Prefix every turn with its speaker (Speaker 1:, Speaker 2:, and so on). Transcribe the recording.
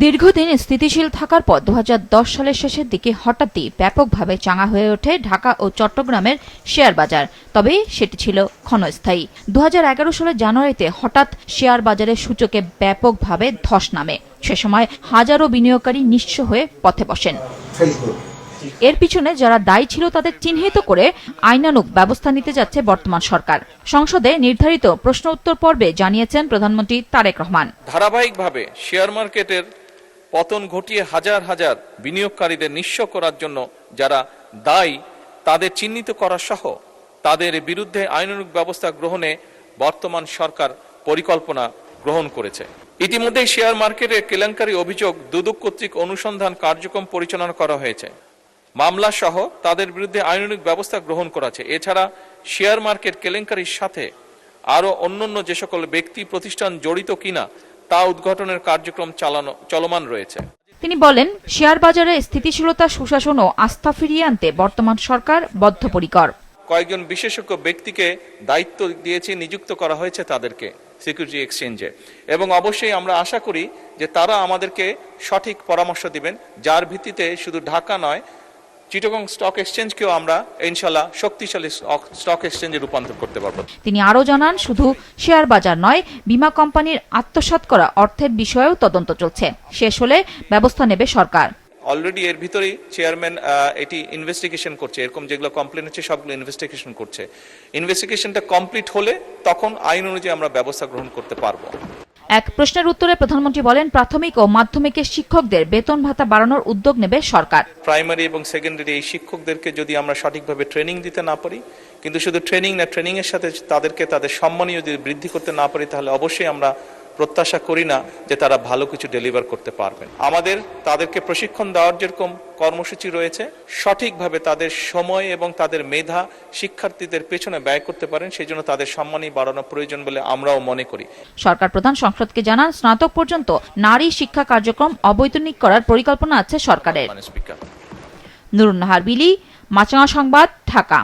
Speaker 1: দীর্ঘদিন স্থিতিশীল থাকার পর 2010 সালের শেষের দিকে হঠাৎই ব্যাপকভাবে চাঙা হয়ে ওঠে ঢাকা ও চট্টগ্রামের শেয়ার বাজার। তবে সেটি ছিল ক্ষণস্থায়ী। 2011 সালের জানুয়ারিতে হঠাৎ শেয়ার বাজারের সূচকে ব্যাপকভাবে ধস নামে। সে সময় হাজারো বিনিয়োগকারী নিঃস্ব হয়ে পথে বসেন। এর পিছনে যারা দায়ী ছিল তাদের চিহ্নিত করে আইনানুগ ব্যবস্থা নিতে যাচ্ছে বর্তমান সরকার। সংসদে নির্ধারিত প্রশ্ন উত্তর পর্বে জানিয়েছেন প্রধানমন্ত্রী তারেক রহমান,
Speaker 2: ধারাবাহিকভাবে শেয়ার মার্কেটের পতন ঘটিয়ে হাজার হাজার বিনিয়োগকারীদের নিঃস্ব করার জন্য যারা দায়ী তাদের চিহ্নিত করা সহ তাদের বিরুদ্ধে আইনানুগ ব্যবস্থা গ্রহণে বর্তমান সরকার পরিকল্পনা গ্রহণ করেছে। ইতিমধ্যে শেয়ার মার্কেটের কেলেঙ্কারি অভিযোগ দুদক কর্তৃক অনুসন্ধান কার্যক্রম পরিচালনা করা হয়েছে। মামলা সহ তাদের বিরুদ্ধে আইনানুগ ব্যবস্থা গ্রহণ করা হয়েছে। এছাড়া শেয়ার মার্কেট কেলেঙ্কারির সাথে আরো অন্যান্য যে সকল ব্যক্তি প্রতিষ্ঠান জড়িত কিনা তা উদ্ঘাটনের কার্যক্রম চলমান রয়েছে।
Speaker 1: তিনি বলেন, শেয়ার বাজারে স্থিতিশীলতা, সুশাসন ও আস্থা ফিরিয়ে আনতে বর্তমান সরকার বদ্ধপরিকর।
Speaker 2: কয়েকজন বিশেষজ্ঞ ব্যক্তিকে দায়িত্ব দিয়েছে, নিযুক্ত করা হয়েছে তাদেরকে সিকিউরিটি এক্সচেঞ্জে, এবং অবশ্যই আমরা আশা করি যে তারা আমাদেরকে সঠিক পরামর্শ দিবেন, যার ভিত্তিতে শুধু ঢাকা নয় চিটাগং স্টক এক্সচেঞ্জকেও আমরা ইনশাআল্লাহ শক্তিশালী স্টক এক্সচেঞ্জে রূপান্তর করতে পারব।
Speaker 1: তিনি আরো জানান, শুধু শেয়ার বাজার নয়, বীমা কোম্পানির আত্মসাৎ করা অর্থের বিষয়েও তদন্ত চলছে। শেষ হলে ব্যবস্থা নেবে সরকার।
Speaker 2: অলরেডি এর ভিতরেই চেয়ারম্যান এটি ইনভেস্টিগেশন করছে। এরকম যেগুলো কমপ্লেন হচ্ছে সবগুলো ইনভেস্টিগেশন করছে। ইনভেস্টিগেশনটা কমপ্লিট হলে তখন আইন অনুযায়ী আমরা ব্যবস্থা গ্রহণ করতে পারবো।
Speaker 1: এক প্রশ্নের উত্তরে প্রধানমন্ত্রী বলেন, প্রাথমিক ও মাধ্যমিকের শিক্ষকদের বেতন ভাতা বাড়ানোর উদ্যোগ নেবে সরকার।
Speaker 2: প্রাইমারি এবং সেকেন্ডারি এই শিক্ষকদেরকে যদি আমরা সঠিকভাবে ট্রেনিং দিতে না পারি, কিন্তু শুধু ট্রেনিং না, ট্রেনিং এর সাথে তাদেরকে তাদের সম্মানীয় যদি বৃদ্ধি করতে না পারি, তাহলে অবশ্যই আমরা প্রত্যাশা করি না যে তারা ভালো কিছু ডেলিভার করতে পারবেন। আমাদের তাদেরকে প্রশিক্ষণ দেওয়ার যেরকম কর্মসূচি রয়েছে, সঠিকভাবে তাদের সময় এবং তাদের মেধা শিক্ষার্থীদের পেছনে ব্যয় করতে পারেন, সেই জন্য তাদের সম্মানই বাড়ানো প্রয়োজন বলে আমরাও মনে করি।
Speaker 1: সরকার প্রধান সংসদকে জানান, স্নাতক পর্যন্ত নারী শিক্ষা কার্যক্রম অবৈতনিক করার পরিকল্পনা আছে সরকারের। নুরুন নাহার বিলি, মাছরাঙা সংবাদ, ঢাকা।